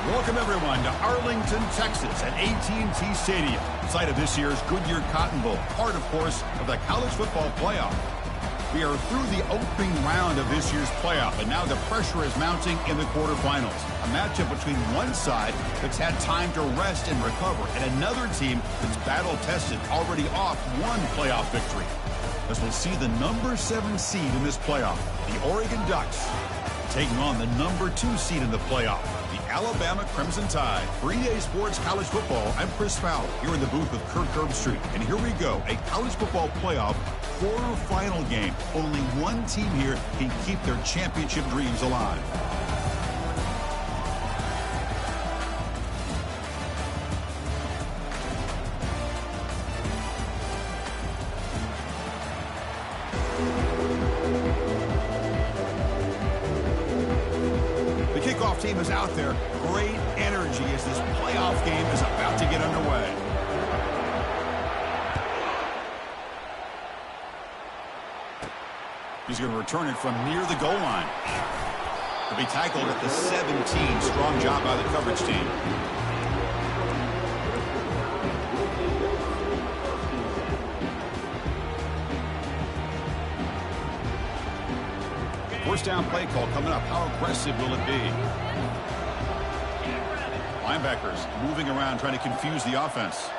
Welcome, everyone, to Arlington, Texas at AT&T Stadium, site of this year's Goodyear Cotton Bowl, part, of course, of the college football playoff. We are through the opening round of this year's playoff, and now the pressure is mounting in the quarterfinals. A matchup between one side that's had time to rest and recover, and another team that's battle-tested, already off one playoff victory. As we'll see the number 7 seed in this playoff, the Oregon Ducks, taking on the number 2 seed in the playoff, the Alabama Crimson Tide. For EA Sports College Football, I'm Chris Fowler, here in the booth with Kirk Herbstreit. And here we go, a college football playoff quarterfinal game. Only one team here can keep their championship dreams alive. Team is out there. Great energy as this playoff game is about to get underway. He's going to return it from near the goal line. He'll be tackled at the 17. Strong job by the coverage team. First down play call coming up. How aggressive will it be? Linebackers moving around trying to confuse the offense.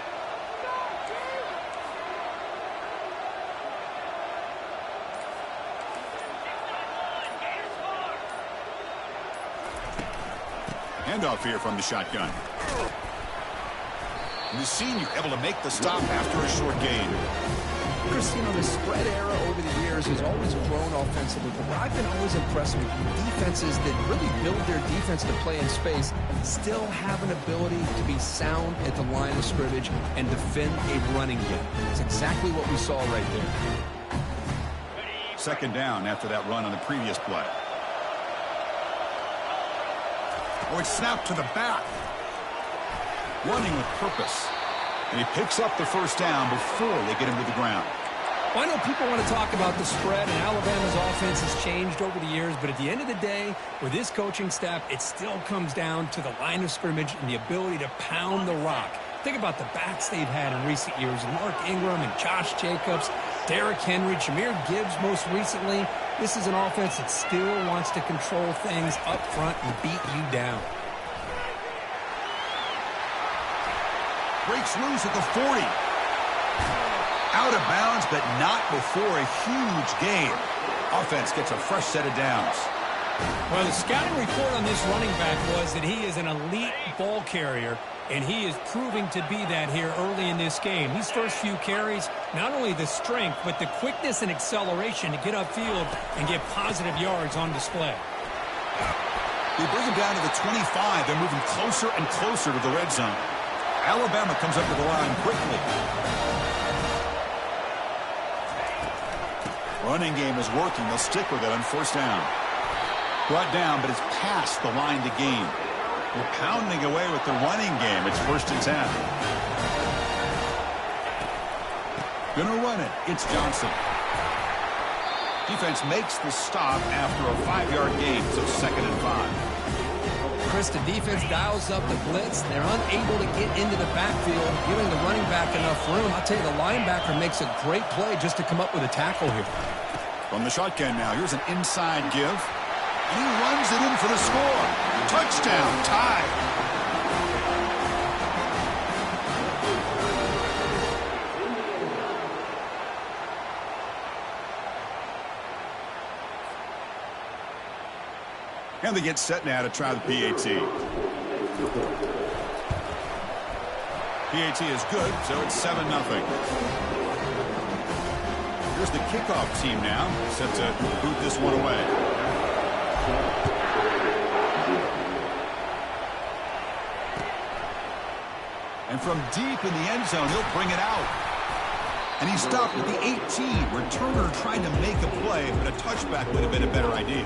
Handoff here from the shotgun. And the senior able to make the stop after a short gain. Chris, you know, the spread era over the years has always grown offensively, but what I've been always impressed with defenses that really build their defense to play in space still have an ability to be sound at the line of scrimmage and defend a running game. It's exactly what we saw right there. Second down after that run on the previous play. Oh, it's snapped to the back. Running with purpose. And he picks up the first down before they get him to the ground. Well, I know people want to talk about the spread, and Alabama's offense has changed over the years, but at the end of the day, with this coaching staff, it still comes down to the line of scrimmage and the ability to pound the rock. Think about the backs they've had in recent years. Mark Ingram and Josh Jacobs, Derrick Henry, Jahmyr Gibbs most recently. This is an offense that still wants to control things up front and beat you down. Breaks loose at the 40. Out of bounds, but not before a huge gain. Offense gets a fresh set of downs. Well, the scouting report on this running back was that he is an elite ball carrier, and he is proving to be that here early in this game. These first few carries, not only the strength, but the quickness and acceleration to get upfield and get positive yards on display. They bring him down to the 25. They're moving closer and closer to the red zone. Alabama comes up to the line quickly. Running game is working. They'll stick with it on first down. Brought down, but it's past the line to gain. We're pounding away with the running game. It's 1st and 10. Gonna run it. It's Johnson. Defense makes the stop after a 5-yard gain, so 2nd and 5. Chris, the defense dials up the blitz. They're unable to get into the backfield, giving the running back enough room. I'll tell you, the linebacker makes a great play just to come up with a tackle here. From the shotgun now, here's an inside give. And he runs it in for the score. Touchdown, tie. And they get set now to try the PAT. PAT is good, so it's 7-0. Here's the kickoff team now, set to boot this one away. And from deep in the end zone, he'll bring it out. And he stopped at the 18. Returner trying to make a play, but a touchback would have been a better idea.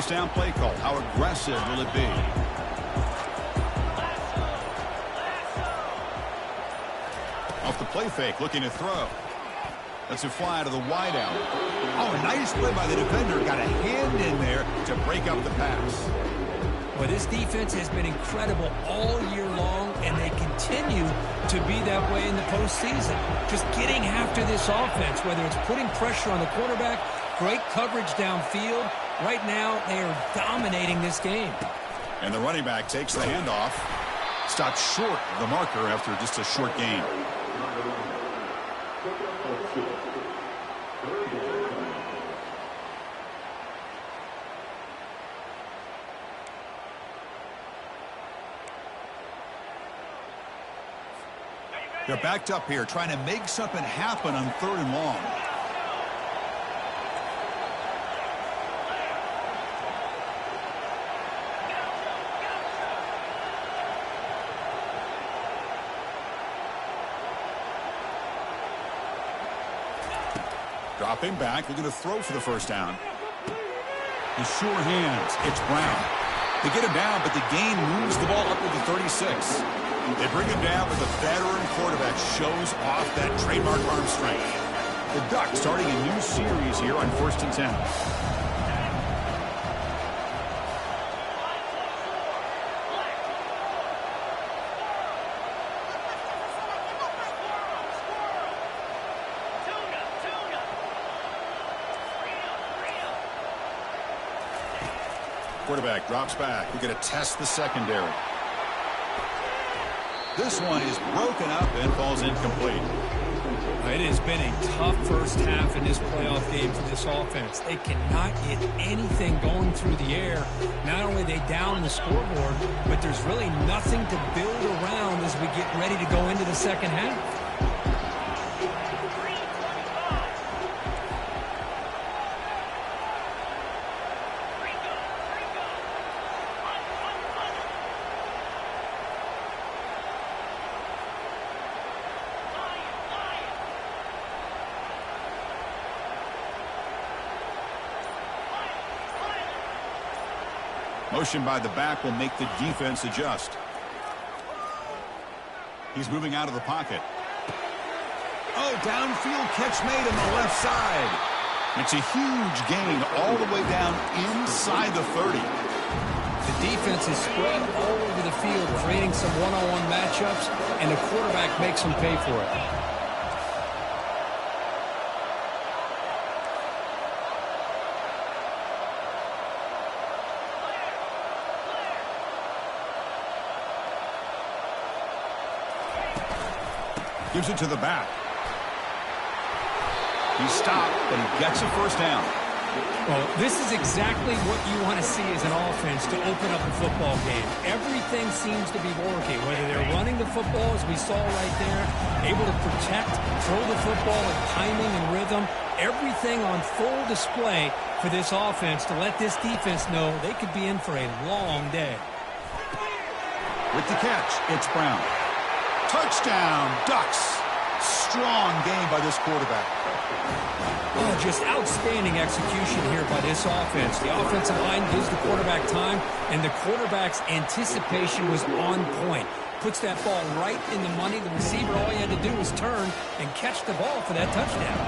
first down play call. How aggressive will it be? Off the play fake, looking to throw. That's a fly to the wideout. Oh, nice play by the defender. Got a hand in there to break up the pass. Well, this defense has been incredible all year long, and they continue to be that way in the postseason. Just getting after this offense, whether it's putting pressure on the quarterback, great coverage downfield. Right now, they are dominating this game. And the running back takes the handoff. Stopped short of the marker after just a short gain. They're backed up here, trying to make something happen on 3rd and long. Dropping back, looking to throw for the first down. The sure hands, it's Brown. They get him down, but the gain moves the ball up to the 36. They bring him down, but the veteran quarterback shows off that trademark arm strength. The Ducks starting a new series here on 1st and 10. Quarterback drops back. We're going to test the secondary. This one is broken up and falls incomplete. It has been a tough first half in this playoff game for this offense. They cannot get anything going through the air. Not only are they down the scoreboard, but there's really nothing to build around as we get ready to go into the second half. Motion by the back will make the defense adjust. He's moving out of the pocket. Oh, downfield catch made on the left side. It's a huge gain all the way down inside the 30. The defense is spread all over the field, creating some one-on-one matchups, and the quarterback makes them pay for it. Gives it to the back. He's stopped, but he gets a first down. Well, this is exactly what you want to see as an offense to open up a football game. Everything seems to be working, whether they're running the football, as we saw right there, able to protect, throw the football with timing and rhythm, everything on full display for this offense to let this defense know they could be in for a long day. With the catch, it's Brown. Touchdown, Ducks. Strong game by this quarterback. Oh, just outstanding execution here by this offense. The offensive line gives the quarterback time, and the quarterback's anticipation was on point. Puts that ball right in the money. The receiver, all he had to do was turn and catch the ball for that touchdown.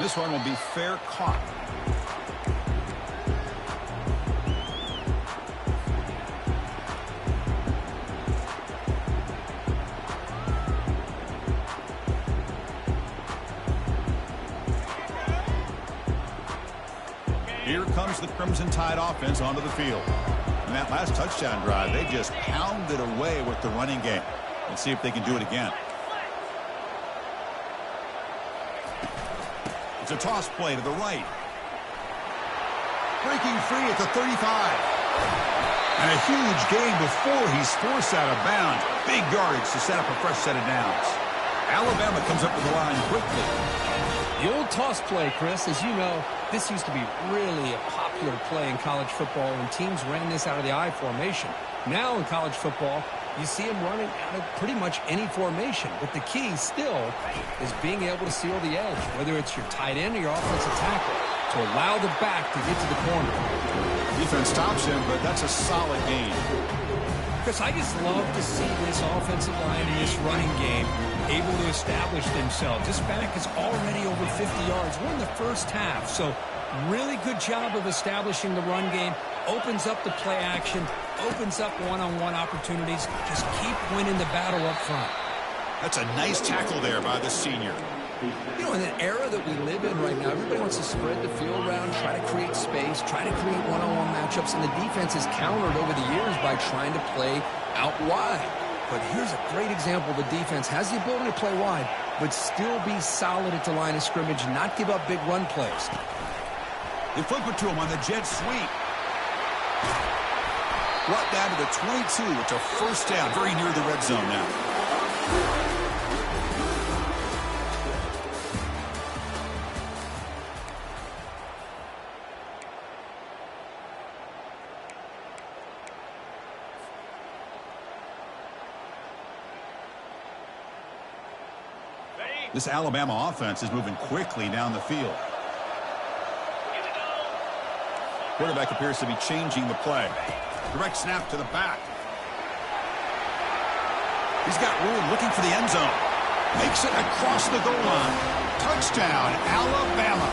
This one will be fair caught. Here comes the Crimson Tide offense onto the field. In that last touchdown drive, they just pounded away with the running game. Let's see if they can do it again. It's a toss play to the right. Breaking free at the 35. And a huge gain before he's forced out of bounds. Big yardage to set up a fresh set of downs. Alabama comes up with the line quickly. The old toss play, Chris, as you know, this used to be really a popular play in college football when teams ran this out of the I formation. Now in college football, You see him running out of pretty much any formation, but the key still is being able to seal the edge, whether it's your tight end or your offensive tackle, to allow the back to get to the corner. Defense stops him, but that's a solid gain. Chris, I just love to see this offensive line in this running game able to establish themselves. This back is already over 50 yards. We're in the first half, so really good job of establishing the run game. Opens up the play action, opens up one-on-one opportunities. Just keep winning the battle up front. That's a nice tackle there by the senior. You know, in the era that we live in right now, everybody wants to spread the field around, try to create space, try to create one-on-one matchups, and the defense is countered over the years by trying to play out wide. But here's a great example. The defense has the ability to play wide, but still be solid at the line of scrimmage, not give up big run plays. They flip it to him on the jet sweep. Brought down to the 22. It's a first down, very near the red zone now. This Alabama offense is moving quickly down the field. Quarterback appears to be changing the play. Direct snap to the back. He's got room looking for the end zone. Makes it across the goal line. Touchdown, Alabama.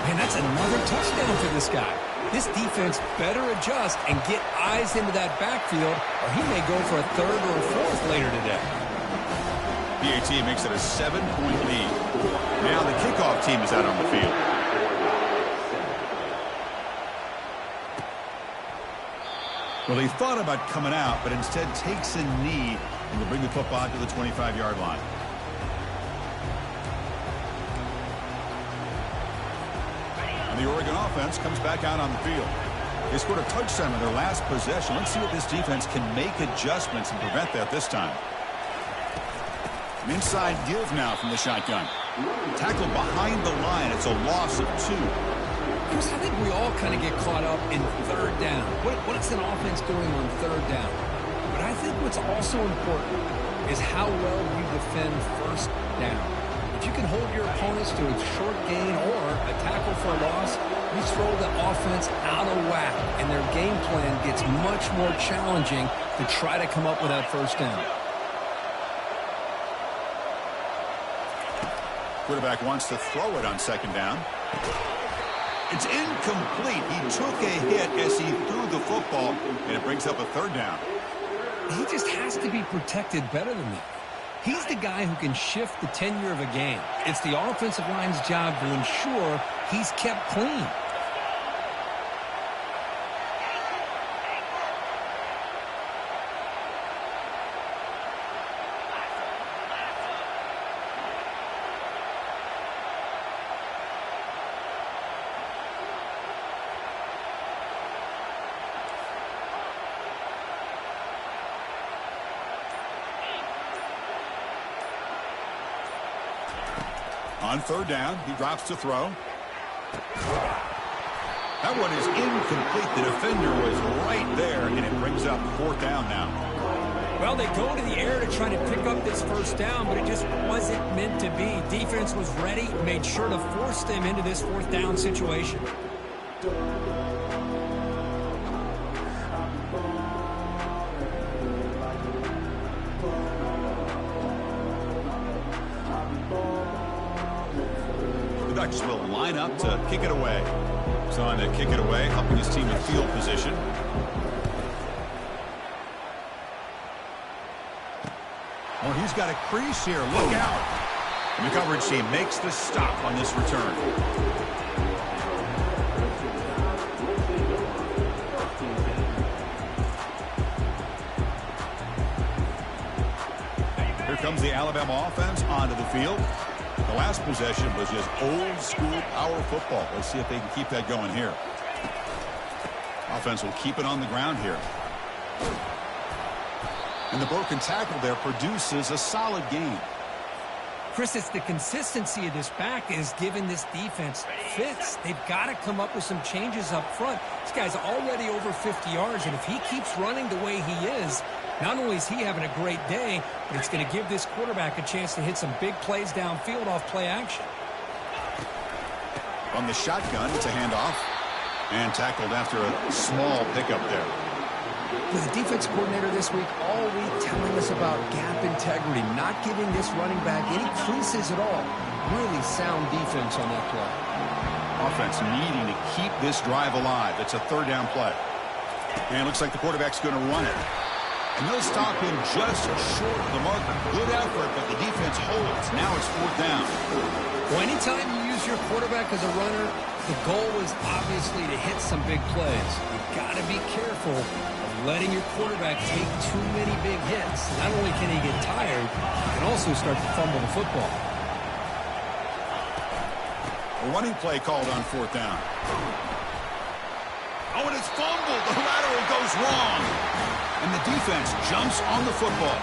Man, that's another touchdown for this guy. This defense better adjust and get eyes into that backfield, or he may go for a third or a fourth later today. BAT makes it a 7-point lead. Now the kickoff team is out on the field. Well, he thought about coming out, but instead takes a knee and will bring the football to the 25-yard line. And the Oregon offense comes back out on the field. They scored a touchdown in their last possession. Let's see if this defense can make adjustments and prevent that this time. An inside give now from the shotgun. Tackle behind the line. It's a loss of 2. Chris, I think we all kind of get caught up in third down. What's an offense doing on third down? But I think what's also important is how well you defend first down. If you can hold your opponents to a short gain or a tackle for a loss, you throw the offense out of whack, and their game plan gets much more challenging to try to come up with that first down. Quarterback wants to throw it on second down. It's incomplete. He took a hit as he threw the football, and it brings up a third down. He just has to be protected better than that. He's the guy who can shift the tenure of a game. It's the offensive line's job to ensure he's kept clean. On third down, he drops to throw. That one is incomplete. The defender was right there, and it brings up fourth down now. Well, they go to the air to try to pick up this first down, but it just wasn't meant to be. Defense was ready, made sure to force them into this fourth down situation. Ducks will line up to kick it away. So on to kick it away, helping his team in field position. Well, he's got a crease here. Look out. And the coverage team makes the stop on this return. Here comes the Alabama offense onto the field. The last possession was just old-school power football. Let's see if they can keep that going here. Offense will keep it on the ground here. And the broken tackle there produces a solid gain. Chris, it's the consistency of this back is giving this defense fits. They've got to come up with some changes up front. This guy's already over 50 yards, and if he keeps running the way he is, Not only is he having a great day, but it's going to give this quarterback a chance to hit some big plays downfield off play action. On the shotgun, it's a handoff. And tackled after a small pickup there. With the defense coordinator this week, all week telling us about gap integrity, not giving this running back any creases at all. Really sound defense on that play. Offense needing to keep this drive alive. It's a third down play. And it looks like the quarterback's going to run it. And they'll stop him just short of the marker. Good effort, but the defense holds. Now it's fourth down. Well, anytime you use your quarterback as a runner, the goal is obviously to hit some big plays. You've got to be careful of letting your quarterback take too many big hits. Not only can he get tired, he can also start to fumble the football. A running play called on fourth down. Oh, and it's fumbled. The lateral goes wrong. And the defense jumps on the football.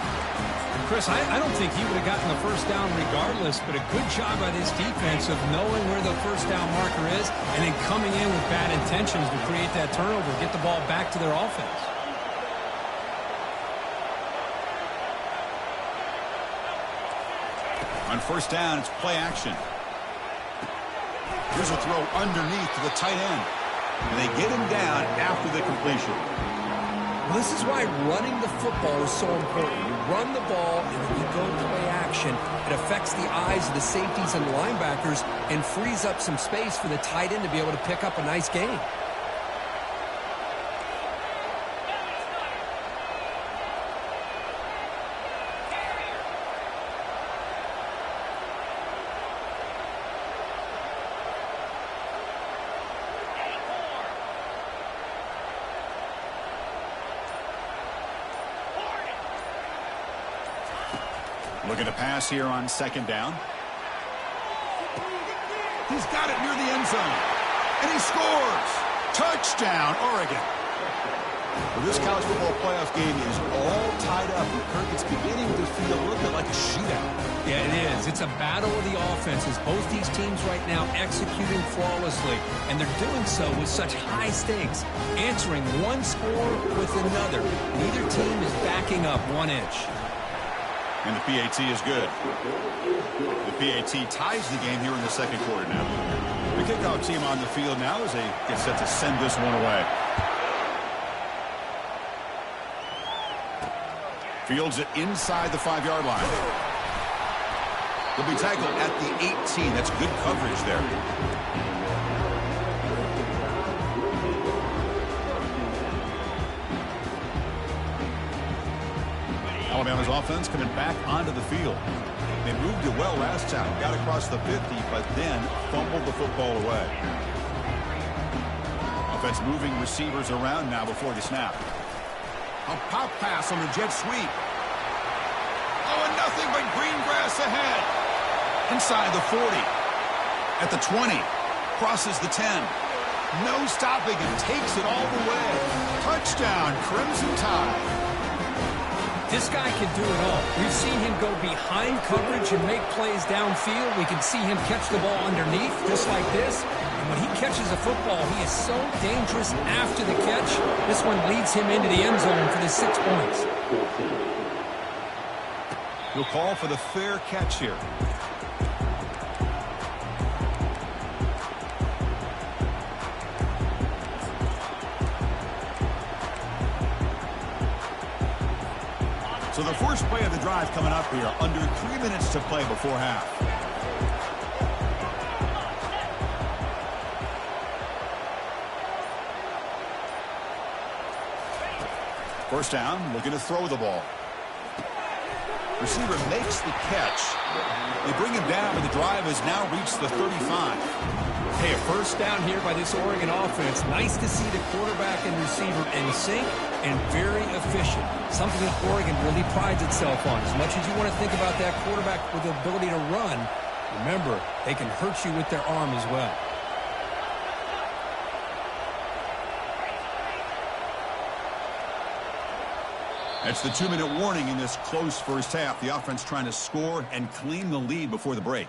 Chris, I don't think he would have gotten the first down regardless, but a good job by this defense of knowing where the first down marker is and then coming in with bad intentions to create that turnover, get the ball back to their offense. On first down, it's play action. Here's a throw underneath to the tight end. And they get him down after the completion. Well, this is why running the football is so important. You run the ball, and then you go play action. It affects the eyes of the safeties and the linebackers and frees up some space for the tight end to be able to pick up a nice gain. Looking to pass here on second down. He's got it near the end zone. And he scores. Touchdown, Oregon. Well, this college football playoff game is all tied up. And Kirk, it's beginning to feel a little bit like a shootout. Yeah, it is. It's a battle of the offenses. Both these teams right now executing flawlessly. And they're doing so with such high stakes. Answering one score with another. Neither team is backing up 1 inch. And the PAT is good. The PAT ties the game here in the second quarter now. The kickoff team on the field now as they get set to send this one away. Fields it inside the 5-yard line. He'll be tackled at the 18. That's good coverage there. Alabama's offense coming back onto the field. They moved it well last time, got across the 50, but then fumbled the football away. Offense moving receivers around now before the snap. A pop pass on the jet sweep. Oh, and nothing but green grass ahead. Inside the 40. At the 20. Crosses the 10. No stopping and takes it all the way. Touchdown, Crimson Tide. This guy can do it all. We've seen him go behind coverage and make plays downfield. We can see him catch the ball underneath, just like this. And when he catches a football, he is so dangerous after the catch. This one leads him into the end zone for the 6 points. He'll call for the fair catch here. So the first play of the drive coming up here. Under 3 minutes to play before half. First down, looking to throw the ball. Receiver makes the catch. They bring him down, and the drive has now reached the 35. Hey, a first down here by this Oregon offense. Nice to see the quarterback and receiver in sync and very efficient. Something that Oregon really prides itself on. As much as you want to think about that quarterback with the ability to run, remember, they can hurt you with their arm as well. That's the 2-minute warning in this close first half. The offense trying to score and claim the lead before the break.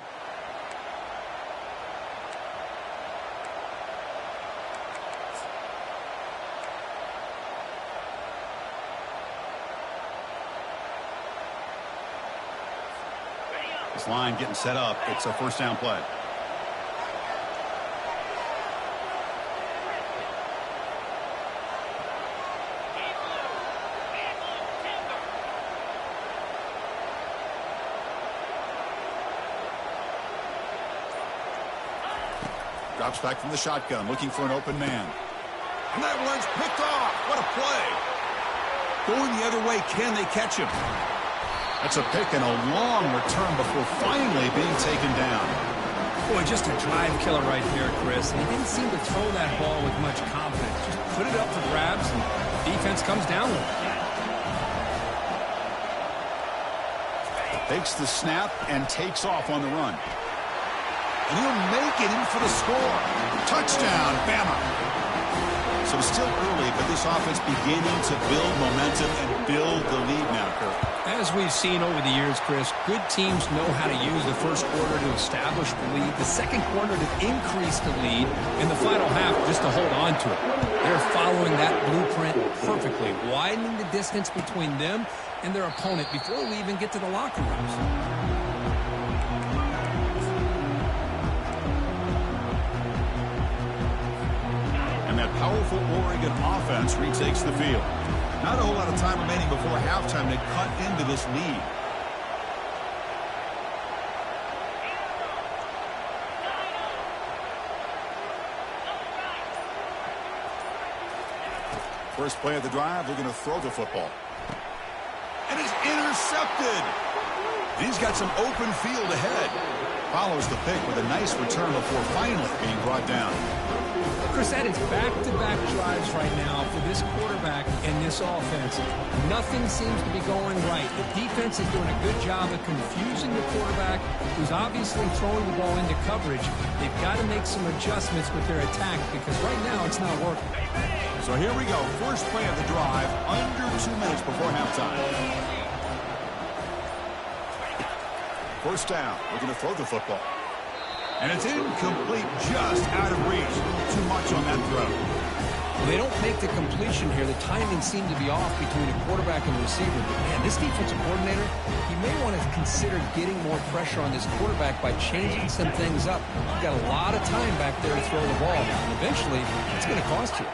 This line getting set up. It's a first down play. Drops back from the shotgun, looking for an open man. And that one's picked off. What a play. Going the other way, can they catch him? That's a pick and a long return before finally being taken down. Boy, just a drive killer right there, Chris. And he didn't seem to throw that ball with much confidence. Just put it up for grabs, and defense comes down with it. Takes the snap and takes off on the run. And he'll make it in for the score. Touchdown, BAMA. So still early, but this offense beginning to build momentum and build the lead now, Kurt. As we've seen over the years, Chris, good teams know how to use the first quarter to establish the lead, the second quarter to increase the lead, and the final half just to hold on to it. They're following that blueprint perfectly, widening the distance between them and their opponent before we even get to the locker rooms. That powerful Oregon offense retakes the field. Not a whole lot of time remaining before halftime to cut into this lead. First play of the drive, they're going to throw the football. And it's intercepted. And he's got some open field ahead. Follows the pick with a nice return before finally being brought down. Chris, that is back-to-back drives right now for this quarterback and this offense. Nothing seems to be going right. The defense is doing a good job of confusing the quarterback, who's obviously throwing the ball into coverage. They've got to make some adjustments with their attack because right now it's not working. So here we go. First play of the drive, under 2 minutes before halftime. First down. We're going to throw the football. And it's incomplete, just out of reach. Too much on that throw. Well, they don't make the completion here. The timing seemed to be off between the quarterback and the receiver. But, man, this defensive coordinator, he may want to consider getting more pressure on this quarterback by changing some things up. You've got a lot of time back there to throw the ball. And eventually, it's going to cost you.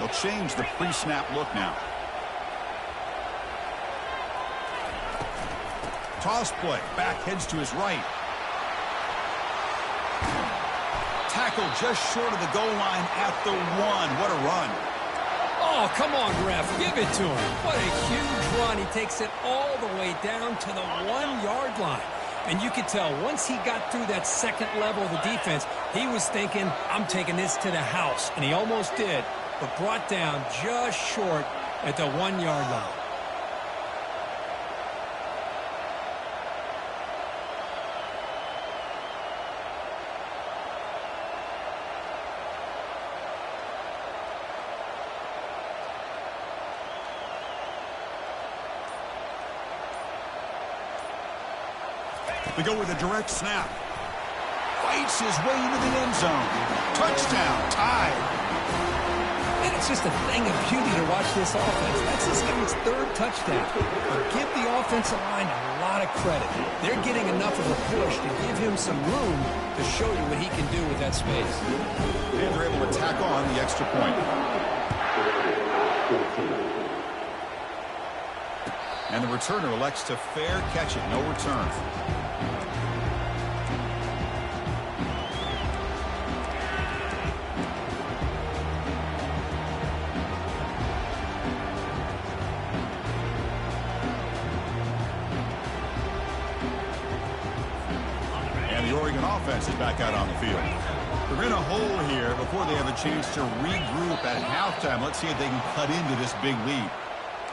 They'll change the pre-snap look now. Toss play. Back heads to his right. Tackle just short of the goal line at the 1. What a run. Oh, come on, ref. Give it to him. What a huge run. He takes it all the way down to the 1-yard line. And you could tell once he got through that second level of the defense, he was thinking, I'm taking this to the house. And he almost did, but brought down just short at the 1-yard line. We go with a direct snap. Fights his way into the end zone. Touchdown, tied. And it's just a thing of beauty to watch this offense. That's this guy's third touchdown. But give the offensive line a lot of credit. They're getting enough of a push to give him some room to show you what he can do with that space. And they're able to tack on the extra point. And the returner elects to fair catch it. No return. And the Oregon offense is back out on the field. They're in a hole here before they have a chance to regroup at halftime. Let's see if they can cut into this big lead.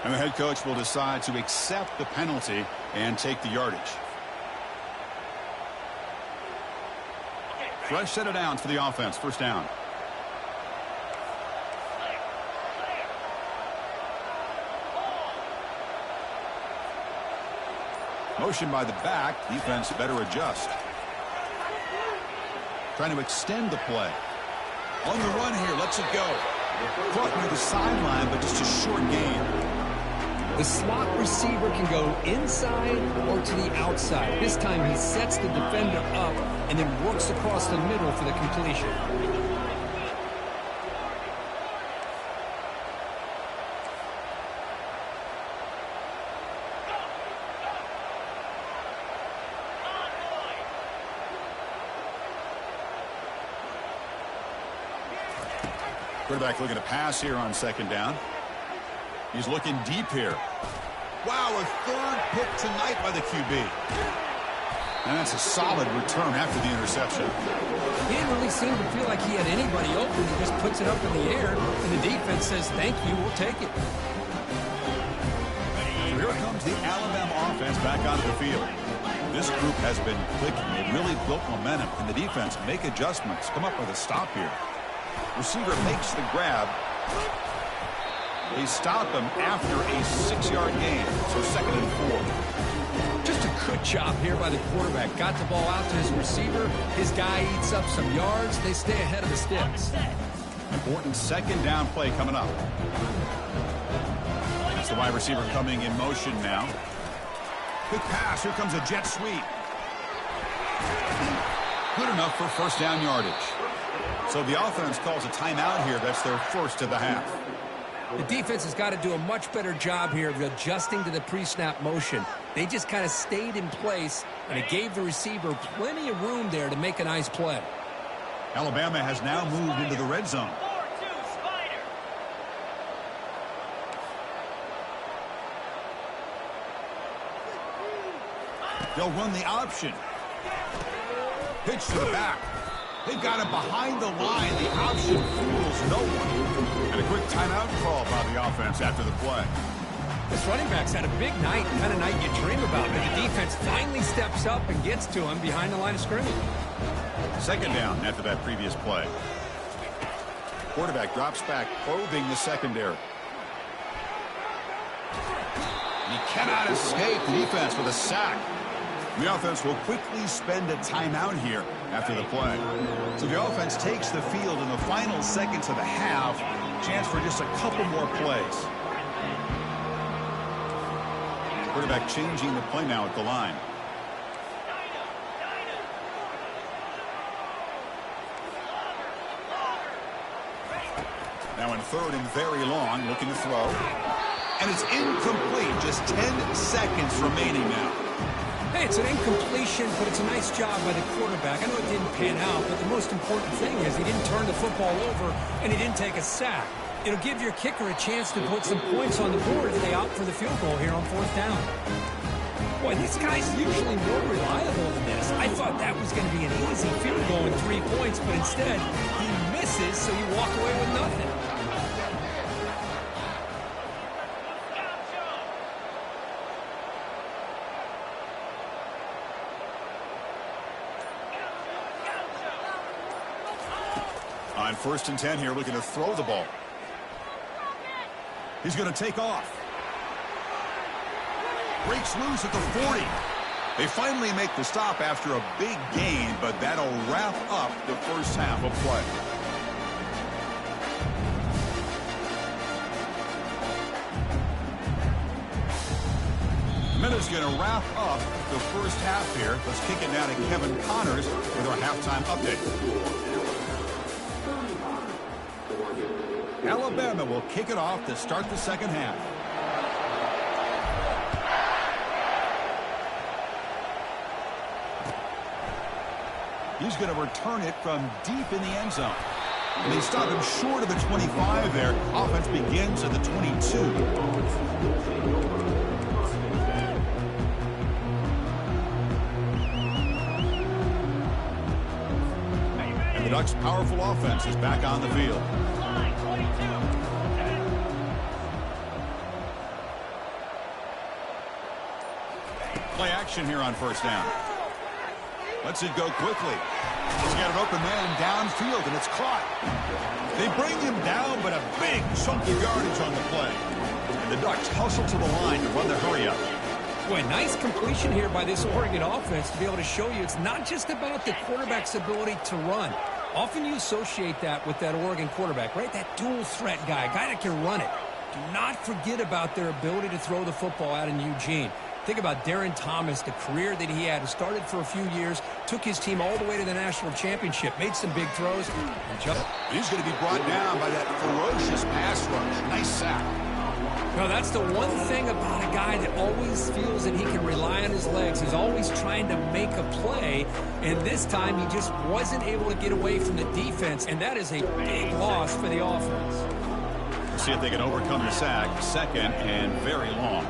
And the head coach will decide to accept the penalty and take the yardage. Fresh set of downs for the offense. First down. Motion by the back. Defense better adjust. Trying to extend the play. On the run here. Lets it go. Caught near the sideline, but just a short gain. The slot receiver can go inside or to the outside. This time he sets the defender up and then works across the middle for the completion. Quarterback looking to pass here on second down. He's looking deep here. Wow, a third pick tonight by the QB. And that's a solid return after the interception. He didn't really seem to feel like he had anybody open. He just puts it up in the air, and the defense says, thank you, we'll take it. So here comes the Alabama offense back onto the field. This group has been clicking. They've really built momentum, and the defense make adjustments. Come up with a stop here. Receiver makes the grab. They stop him after a 6-yard gain, so 2nd and 4. Just a good job here by the quarterback. Got the ball out to his receiver. His guy eats up some yards. They stay ahead of the sticks. Important 2nd down play coming up. That's the wide receiver coming in motion now. Quick pass. Here comes a jet sweep. Good enough for 1st down yardage. So the offense calls a timeout here. That's their first of the half. The defense has got to do a much better job here of adjusting to the pre-snap motion. They just kind of stayed in place, and it gave the receiver plenty of room there to make a nice play. Alabama has now moved into the red zone. They'll run the option. Pitch to the back. They've got it behind the line. The option fools no one. And a quick timeout call by the offense after the play. This running back's had a big night, the kind of night you dream about. But the defense finally steps up and gets to him behind the line of scrimmage. 2nd down after that previous play. Quarterback drops back, probing the secondary. He cannot escape. The defense with a sack. The offense will quickly spend a timeout here after the play. So the offense takes the field in the final seconds of the half. Chance for just a couple more plays. Quarterback changing the play now at the line. Now in 3rd and very long, looking to throw. And it's incomplete. Just 10 seconds remaining now. Hey, it's an incompletion, but it's a nice job by the quarterback. I know it didn't pan out, but the most important thing is he didn't turn the football over and he didn't take a sack. It'll give your kicker a chance to put some points on the board if they opt for the field goal here on 4th down. Boy, this guy's usually more reliable than this. I thought that was going to be an easy field goal in 3 points, but instead he misses, so you walk away with nothing. On 1st and 10 here, looking to throw the ball. He's going to take off. Breaks loose at the 40. They finally make the stop after a big gain, but that'll wrap up the first half of play. Minute's going to wrap up the first half here. Let's kick it down to Kevin Connors with our halftime update. Alabama will kick it off to start the 2nd half. He's going to return it from deep in the end zone. And they stop him short of the 25 there. Offense begins at the 22. And the Ducks' powerful offense is back on the field. Play action here on 1st down. Lets it go quickly. He's got an open man downfield, and it's caught. They bring him down, but a big chunk of yardage on the play. And the Ducks hustle to the line to run the hurry up. Boy, nice completion here by this Oregon offense to be able to show you it's not just about the quarterback's ability to run. Often you associate that with that Oregon quarterback, right? That dual threat guy, a guy that can run it. do not forget about their ability to throw the football out in Eugene. Think about Darren Thomas, the career that he had. He started for a few years, took his team all the way to the national championship, made some big throws. He's going to be brought down by that ferocious pass rush. Nice sack. No, that's the one thing about a guy that always feels that he can rely on his legs. He's always trying to make a play, and this time he just wasn't able to get away from the defense, and that is a big loss for the offense. We'll see if they can overcome the sack. Second and very long.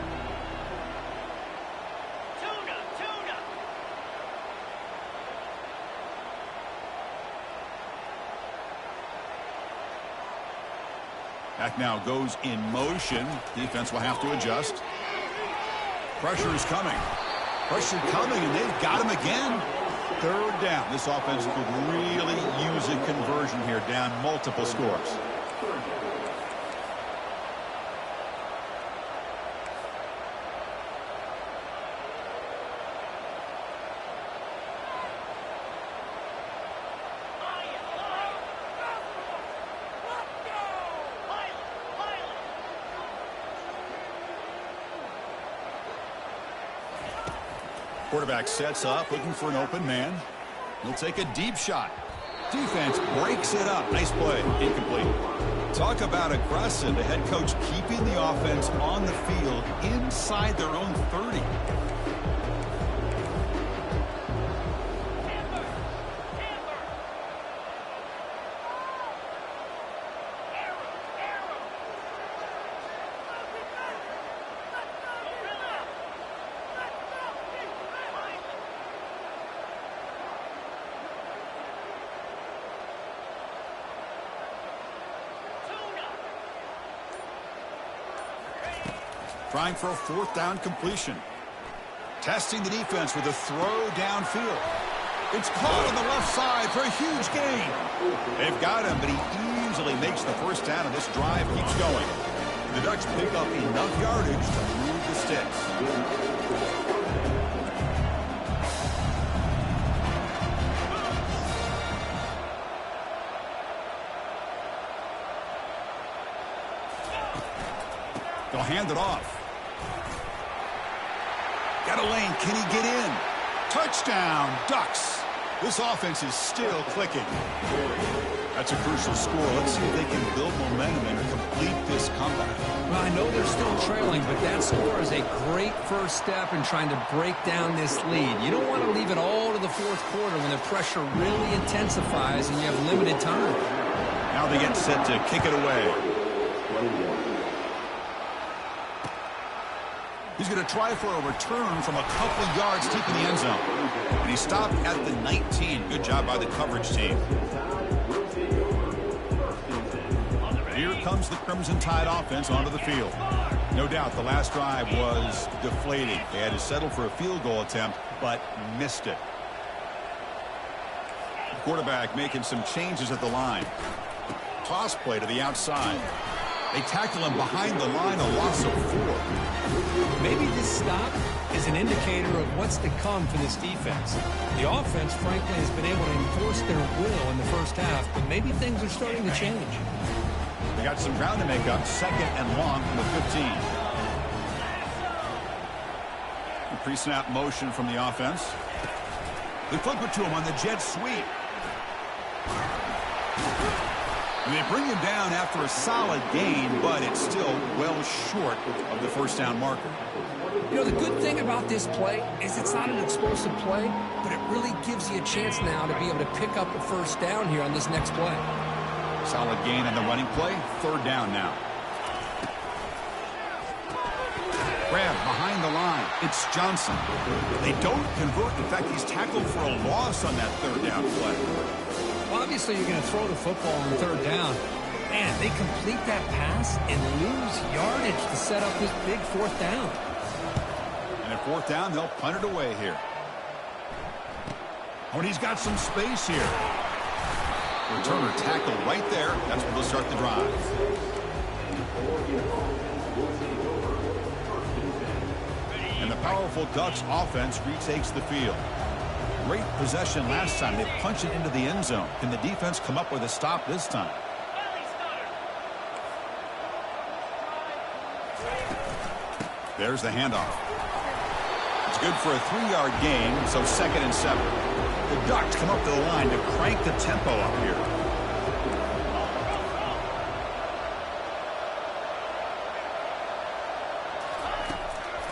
Back now goes in motion. Defense will have to adjust. Pressure is coming. Pressure coming, and they've got him again. Third down. This offense could really use a conversion here, down multiple scores. Quarterback sets up, looking for an open man. He'll take a deep shot. Defense breaks it up. Nice play. Incomplete. Talk about aggressive. The head coach keeping the offense on the field inside their own 30. Trying for a fourth down completion. Testing the defense with a throw downfield. It's caught on the left side for a huge gain. They've got him, but he easily makes the first down, and this drive keeps going. The Ducks pick up enough yardage to move the sticks. They'll hand it off. Got a lane. Can he get in? Touchdown, Ducks. This offense is still clicking. That's a crucial score. Let's see if they can build momentum and complete this comeback. Well, I know they're still trailing, but that score is a great first step in trying to break down this lead. You don't want to leave it all to the fourth quarter when the pressure really intensifies and you have limited time. Now they get set to kick it away. He's going to try for a return from a couple yards deep in the end zone. And he stopped at the 19. Good job by the coverage team. Here comes the Crimson Tide offense onto the field. No doubt the last drive was deflating. They had to settle for a field goal attempt, but missed it. The quarterback making some changes at the line. Toss play to the outside. They tackle him behind the line, a loss of 4. Maybe this stop is an indicator of what's to come for this defense. The offense, frankly, has been able to enforce their will in the first half, but maybe things are starting to change. They got some ground to make up. Second and long from the 15. A pre-snap motion from the offense. They flip it to him on the jet sweep. And they bring him down after a solid gain, but it's still well short of the first down marker. You know, the good thing about this play is it's not an explosive play, but it really gives you a chance now to be able to pick up a first down here on this next play. Solid gain on the running play. Third down now. Grab behind the line. It's Johnson. They don't convert. In fact, he's tackled for a loss on that third down play. Obviously, you're going to throw the football on third down. Man, they complete that pass and lose yardage to set up this big fourth down. And at fourth down, they'll punt it away here. Oh, and he's got some space here. Returner tackle right there. That's where they'll start the drive. And the powerful Ducks offense retakes the field. Great possession last time. They punch it into the end zone. Can the defense come up with a stop this time? There's the handoff. It's good for a 3-yard gain, so 2nd and 7. The Ducks come up to the line to crank the tempo up here.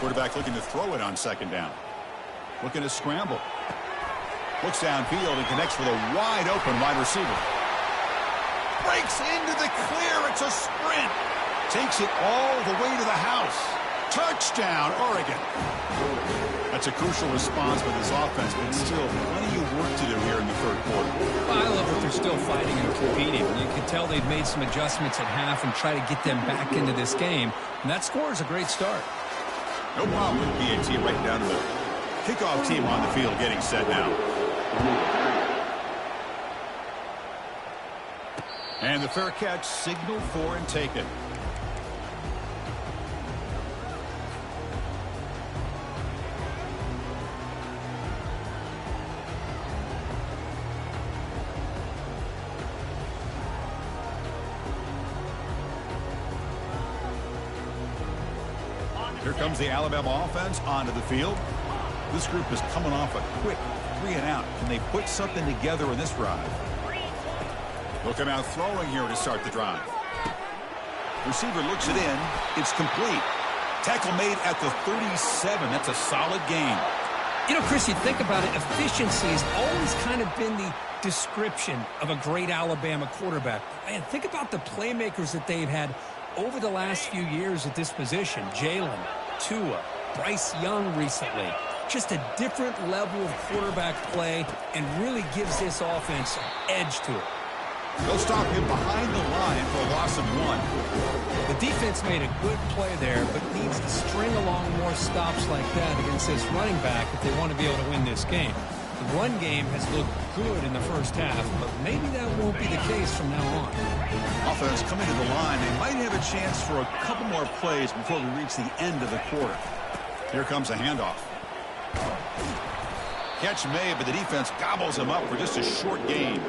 Quarterback looking to throw it on 2nd down. Looking to scramble. Looks downfield and connects with a wide-open wide receiver. Breaks into the clear. It's a sprint. Takes it all the way to the house. Touchdown, Oregon. That's a crucial response for this offense, but still plenty of work to do here in the 3rd quarter. Well, I love that they're still fighting and competing. You can tell they've made some adjustments at half and try to get them back into this game. And that score is a great start. No problem with BAT right down to the kickoff team on the field getting set now. And the fair catch signaled for and taken. Here comes the Alabama offense onto the field. This group is coming off a quick 3-and-out. Can they put something together in this drive? They'll come out throwing here to start the drive. Receiver looks it in. It's complete. Tackle made at the 37. That's a solid gain. You know, Chris, you think about it, efficiency has always kind of been the description of a great Alabama quarterback. And think about the playmakers that they've had over the last few years at this position. Jalen, Tua, Bryce Young recently. Just a different level of quarterback play and really gives this offense an edge to it. They'll stop him behind the line for a loss of 1. The defense made a good play there, but needs to string along more stops like that against this running back if they want to be able to win this game. The run game has looked good in the first half, but maybe that won't be the case from now on. Offense coming to the line. They might have a chance for a couple more plays before we reach the end of the quarter. Here comes a handoff. Catch made, but the defense gobbles him up for just a short gain.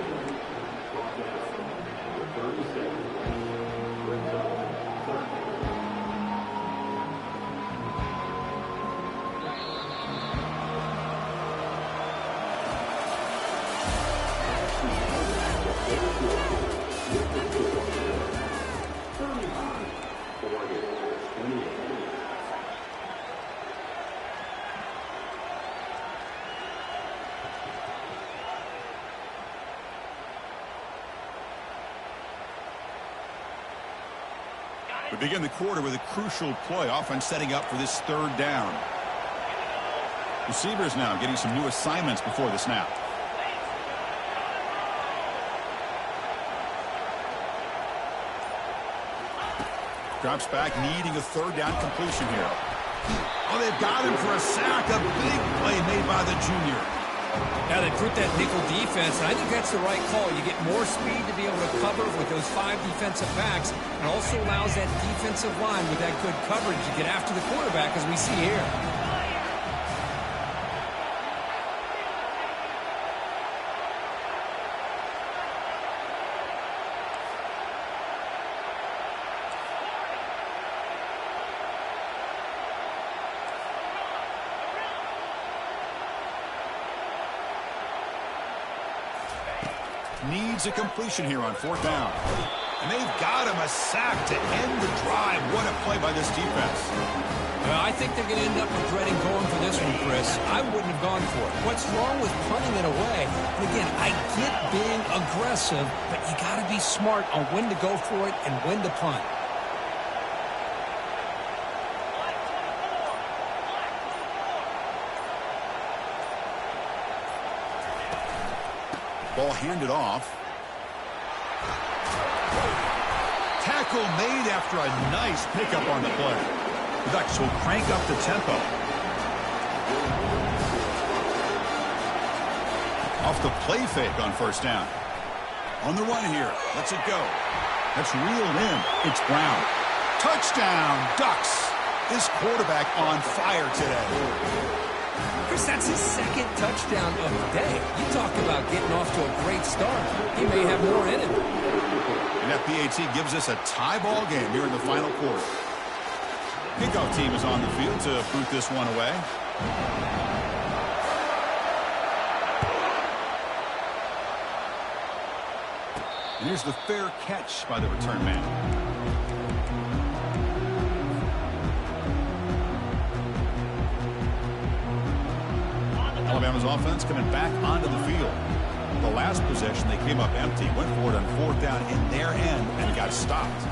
We begin the quarter with a crucial play. Offense setting up for this 3rd down. Receivers now getting some new assignments before the snap. Drops back, needing a 3rd down completion here. Oh, they've got him for a sack. A big play made by the junior. Now they put that nickel defense, and I think that's the right call. You get more speed to be able to cover with those 5 defensive backs, and also allows that defensive line with that good coverage to get after the quarterback, as we see here. Needs a completion here on 4th down. And they've got him a sack to end the drive. What a play by this defense. Well, I think they're going to end up regretting going for this one, Chris. I wouldn't have gone for it. What's wrong with punting it away? And again, I get being aggressive, but you got to be smart on when to go for it and when to punt. Ball handed off. Tackle made after a nice pickup on the play. The Ducks will crank up the tempo. Off the play fake on 1st down. On the run here. Lets it go. That's reeled in. It's Brown. Touchdown, Ducks. This quarterback on fire today. Chris, that's his 2nd touchdown of the day. You talk about getting off to a great start. He may have more in him. And that BAT gives us a tie ball game here in the final quarter. Kickoff team is on the field to boot this one away. And here's the fair catch by the return man. Alabama's offense coming back onto the field. The last possession, they came up empty, went for it on 4th down in their end, and got stopped.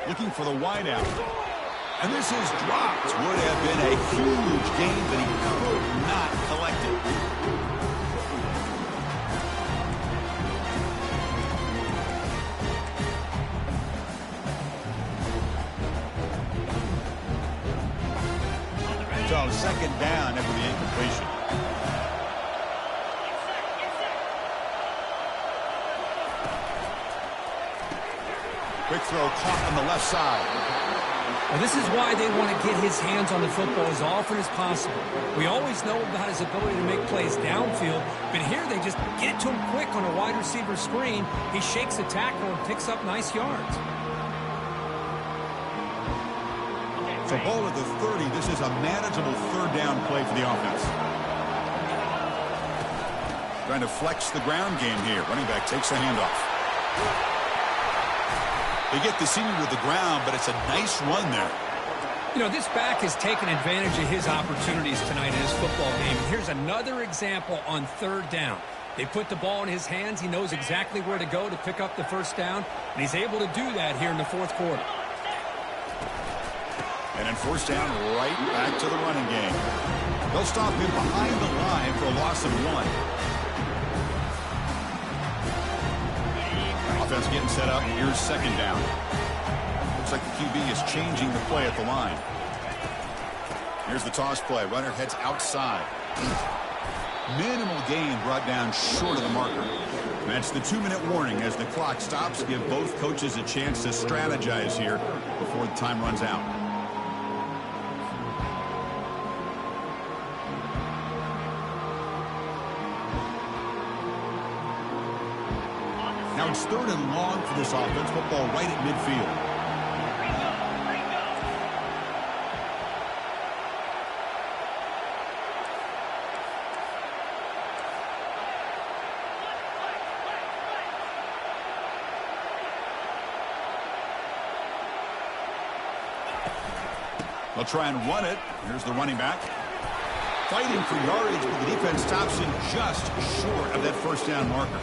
Looking for the wideout. And this is dropped. Would have been a huge gain, but he could not collect it. So 2nd down after the incompletion. Quick throw caught on the left side. Well, this is why they want to get his hands on the football as often as possible. We always know about his ability to make plays downfield, but here they just get it to him quick on a wide receiver screen. He shakes the tackle and picks up nice yards. So ball at the 30. This is a manageable 3rd down play for the offense. Trying to flex the ground game here. Running back takes the handoff. They get the senior to the ground, but it's a nice run there. You know, this back has taken advantage of his opportunities tonight in his football game. Here's another example on 3rd down. They put the ball in his hands. He knows exactly where to go to pick up the 1st down, and he's able to do that here in the 4th quarter. And then 1st down, right back to the running game. They'll stop him behind the line for a loss of 1. Offense getting set up. Here's 2nd down. Looks like the QB is changing the play at the line. Here's the toss play. Runner heads outside. Minimal gain brought down short of the marker. That's the 2-minute warning as the clock stops. Give both coaches a chance to strategize here before the time runs out. Now it's 3rd and long for this offense. Football right at midfield. They'll try and run it. Here's the running back. Fighting for yardage, but the defense stops him just short of that 1st down marker.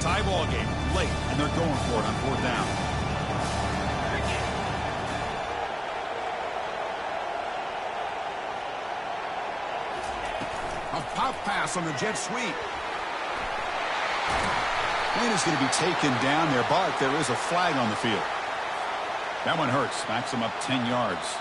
Tie ball game late, and they're going for it on 4th down. A pop pass on the jet sweep. And is going to be taken down there, but there is a flag on the field. That one hurts. Backs him up 10 yards.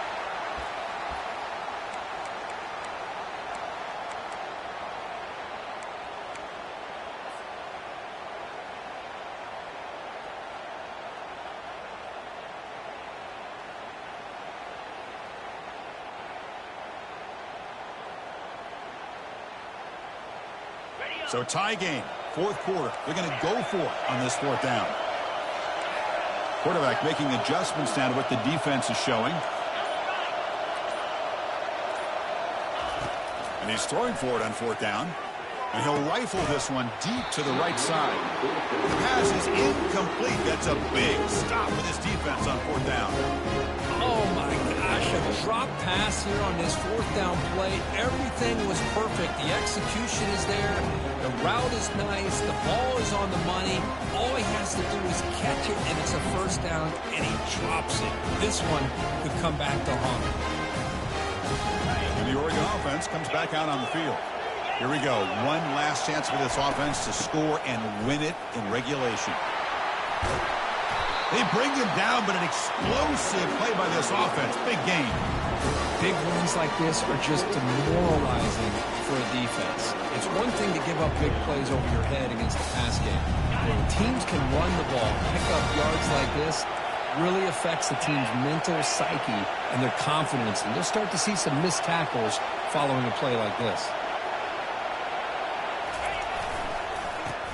So tie game, 4th quarter. They're going to go for it on this 4th down. Quarterback making adjustments now to what the defense is showing. And he's throwing for it on 4th down. And he'll rifle this one deep to the right side. The pass is incomplete. That's a big stop with his defense on 4th down. Oh, my gosh, a drop pass here on this 4th down play. Everything was perfect. The execution is there. The route is nice. The ball is on the money. All he has to do is catch it, and it's a 1st down, and he drops it. This one could come back to haunt him. And the Oregon offense comes back out on the field. Here we go. One last chance for this offense to score and win it in regulation. They bring him down, but an explosive play by this offense. Big game. Big runs like this are just demoralizing for a defense. It's one thing to give up big plays over your head against the pass game. When teams can run the ball, pick up yards like this, really affects the team's mental psyche and their confidence. And you'll start to see some missed tackles following a play like this.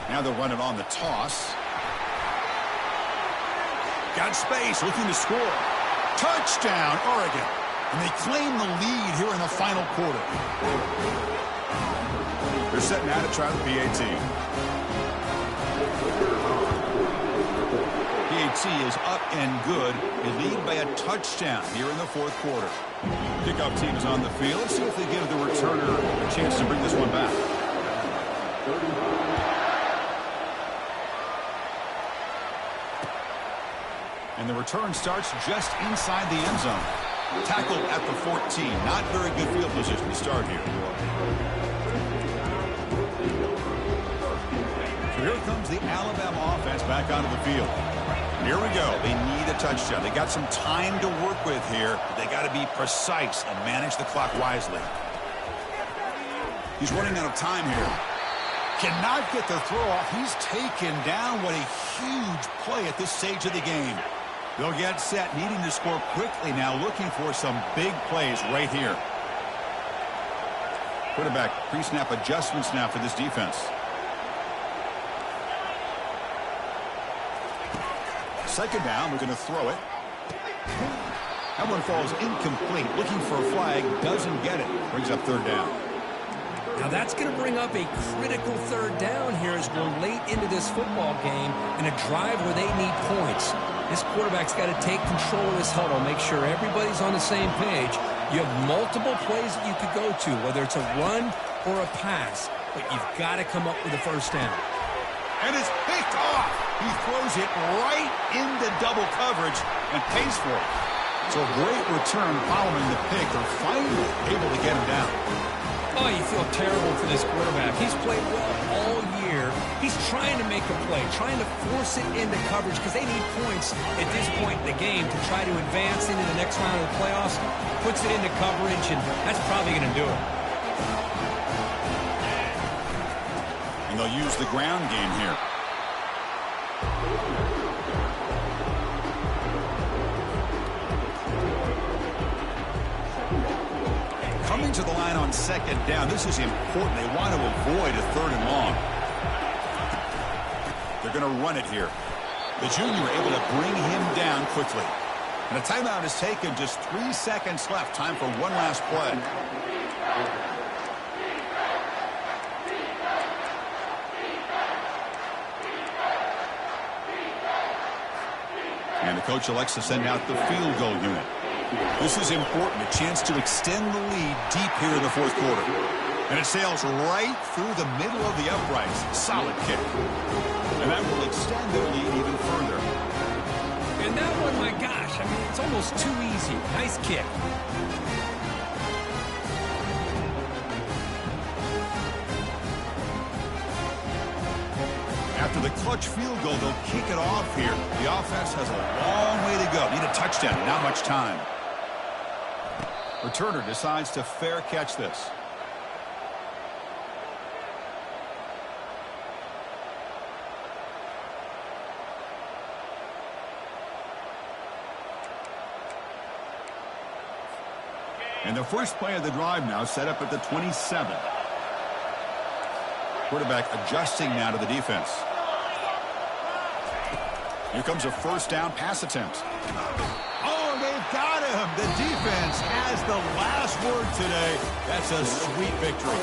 Now they'll run it on the toss. Got space, looking to score. Touchdown, Oregon. And they claim the lead here in the final quarter. They're setting out to try the PAT. PAT is up and good. They lead by a touchdown here in the fourth quarter. Kickoff team is on the field. Let's see if they give the returner a chance to bring this one back. And the return starts just inside the end zone. Tackled at the 14. Not very good field position to start here. So here comes the Alabama offense back onto the field. Here we go. They need a touchdown. They got some time to work with here. But they got to be precise and manage the clock wisely. He's running out of time here. Cannot get the throw off. He's taken down. What a huge play at this stage of the game. They'll get set, needing to score quickly now, looking for some big plays right here. Quarterback pre-snap adjustments now for this defense. Second down, we're going to throw it. That one falls incomplete. Looking for a flag, doesn't get it. Brings up third down. Now that's going to bring up a critical third down here as we're late into this football game in a drive where they need points. This quarterback's got to take control of this huddle, make sure everybody's on the same page. You have multiple plays that you could go to, whether it's a run or a pass, but you've got to come up with a first down. And it's picked off. He throws it right into double coverage and pays for it. So a great return following the pick. They're finally able to get him down. Oh, you feel terrible for this quarterback. He's played well all year. He's trying to make a play, trying to force it into coverage because they need points at this point in the game to try to advance into the next round of the playoffs. Puts it into coverage, and that's probably going to do it. And they'll use the ground game here. Coming to the line on second down. This is important. They want to avoid a third and long. They're going to run it here. The junior able to bring him down quickly. And a timeout is taken. Just 3 seconds left. Time for one last play. And the coach elects to send out the field goal unit. This is important, a chance to extend the lead deep here in the fourth quarter. And it sails right through the middle of the uprights. Solid kick. And that will extend their lead even further. And that one, my gosh, I mean, it's almost too easy. Nice kick. After the clutch field goal, they'll kick it off here. The offense has a long way to go. Need a touchdown, not much time. Returner decides to fair catch this. And the first play of the drive now set up at the 27. Quarterback adjusting now to the defense. Here comes a first down pass attempt. Oh, they've got him. The defense has the last word today. That's a sweet victory.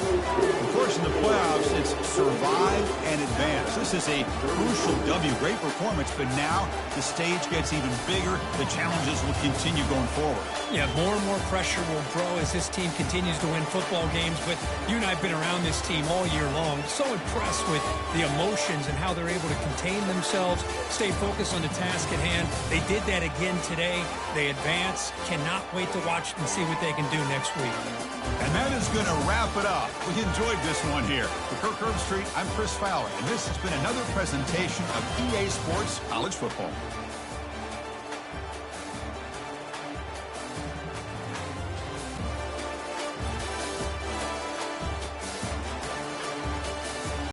Of course, in the playoffs, it's survive and advance. This is a crucial W. Great performance, but now the stage gets even bigger. The challenges will continue going forward. Yeah, more and more pressure will grow as this team continues to win football games. But you and I have been around this team all year long. So impressed with the emotions and how they're able to contain themselves, stay focused on the task at hand. They did that again today. They advance. Cannot wait to watch and see what they can do next week. And that is going to wrap it up. We enjoyed this one here. For Kirk Herbstreit, I'm Chris Fowler, and this has been another presentation of EA Sports College Football.